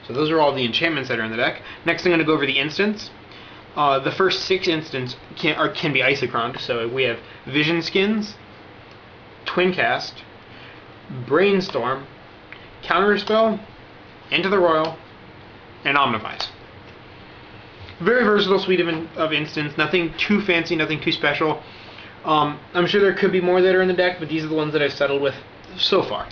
So those are all the enchantments that are in the deck. Next I'm going to go over the instants. The first 6 instants can be isochroned. So we have Vision Skins, Twin Cast, Brainstorm, Counterspell, Into the Royal, and Omnivise. Very versatile suite of instants. Nothing too fancy, nothing too special. I'm sure there could be more that are in the deck, but these are the ones that I've settled with so far.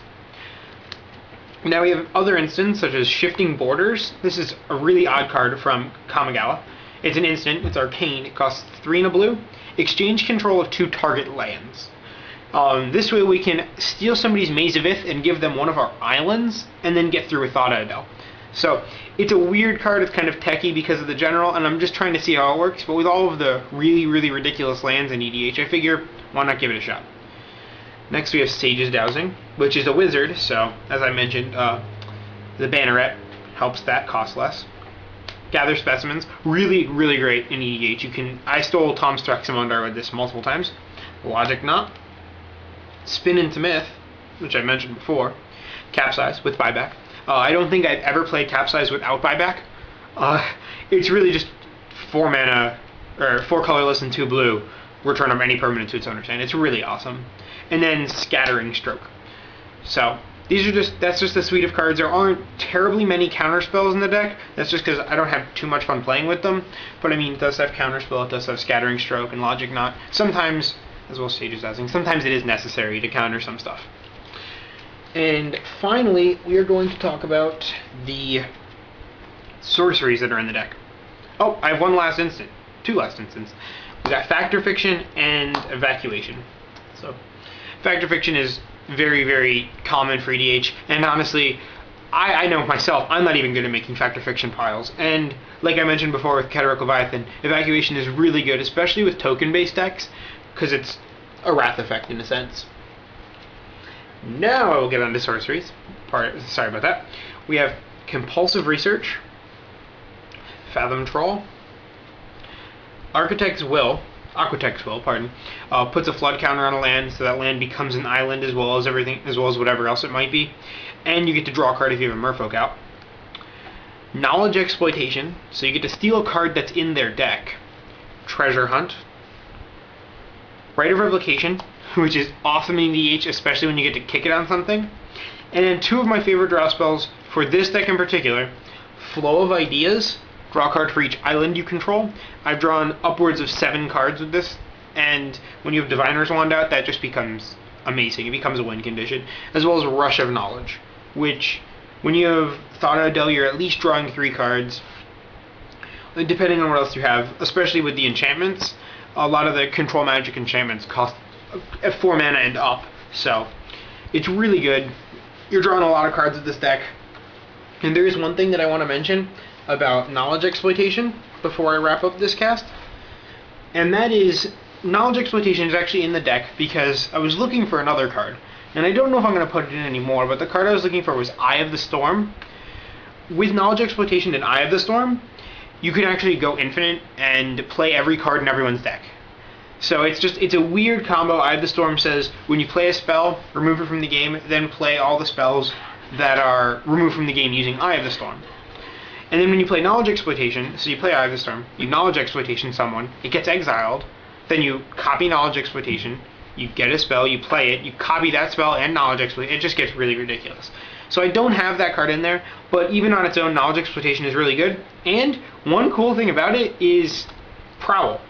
Now we have other instants, such as Shifting Borders. This is a really odd card from Kamigawa. It's an instant, it's arcane, it costs 3 and a blue. Exchange control of 2 target lands. This way we can steal somebody's Maze of Ith and give them one of our islands, and then get through with Thada Adel. So, it's a weird card, it's kind of techy because of the general, and I'm just trying to see how it works, but with all of the really, really ridiculous lands in EDH, I figure, why not give it a shot? Next we have Sage's Dowsing, which is a wizard, so, as I mentioned, the Banneret helps that cost less. Gather Specimens, really, really great in EDH. I stole Tom's Thraximundar with this multiple times. Logic Knot. Spin into Myth, which I mentioned before. Capsize with buyback. I don't think I've ever played Capsize without buyback. It's really just 4 mana, or 4 colorless and 2 blue, return of any permanent to its owner's hand. It's really awesome. And then Scattering Stroke. So, that's just a suite of cards. There aren't terribly many counterspells in the deck. That's just because I don't have too much fun playing with them. But I mean, it does have Counterspell, it does have Scattering Stroke and Logic Knot. Sometimes, as well as Sage's Dowsing, sometimes it is necessary to counter some stuff. And finally, we are going to talk about the sorceries that are in the deck. Oh, I have one last instant. 2 last instants. We got Fact or Fiction and Evacuation. So, Fact or Fiction is very, very common for EDH, and honestly, I know myself, I'm not even good at making Fact or Fiction piles. And like I mentioned before with Cataract Leviathan, Evacuation is really good, especially with token-based decks, because it's a Wrath effect in a sense. Now I will get on to sorceries. Sorry about that. We have Compulsive Research, Fathom Troll, Aquitect's Will, puts a flood counter on a land, so that land becomes an island as well as whatever else it might be, and you get to draw a card if you have a Merfolk out. Knowledge Exploitation, so you get to steal a card that's in their deck. Treasure Hunt. Rite of Revocation, which is awesome in EDH, especially when you get to kick it on something. And then 2 of my favorite draw spells for this deck in particular, Flow of Ideas. Draw a card for each island you control. I've drawn upwards of 7 cards with this, and when you have Diviner's Wand out, that just becomes amazing. It becomes a win condition, as well as Rush of Knowledge, which, when you have Thada Adel, you're at least drawing 3 cards, depending on what else you have, especially with the enchantments. A lot of the control magic enchantments cost 4 mana and up, so it's really good. You're drawing a lot of cards with this deck. And there is one thing that I want to mention about Knowledge Exploitation before I wrap up this cast, and that is Knowledge Exploitation is actually in the deck because I was looking for another card, and I don't know if I'm going to put it in anymore, but the card I was looking for was Eye of the Storm. With Knowledge Exploitation and Eye of the Storm, you can actually go infinite and play every card in everyone's deck. So it's a weird combo. Eye of the Storm says when you play a spell, remove it from the game, then play all the spells that are removed from the game using Eye of the Storm. And then when you play Knowledge Exploitation, so you play Eye of the Storm, you Knowledge Exploitation someone, it gets exiled, then you copy Knowledge Exploitation, you get a spell, you play it, you copy that spell and Knowledge Exploitation, it just gets really ridiculous. So I don't have that card in there, but even on its own, Knowledge Exploitation is really good. And one cool thing about it is Prowl.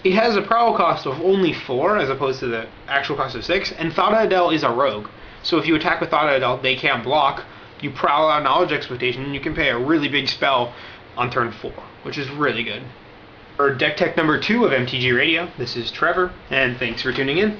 It has a Prowl cost of only 4 as opposed to the actual cost of 6, and Thada Adel is a rogue. So if you attack with Thada Adel, they can't block. You prowl out Knowledge Exploitation, and you can pay a really big spell on turn 4, which is really good. For Deck Tech number 2 of MTG Radio, this is Trevor, and thanks for tuning in.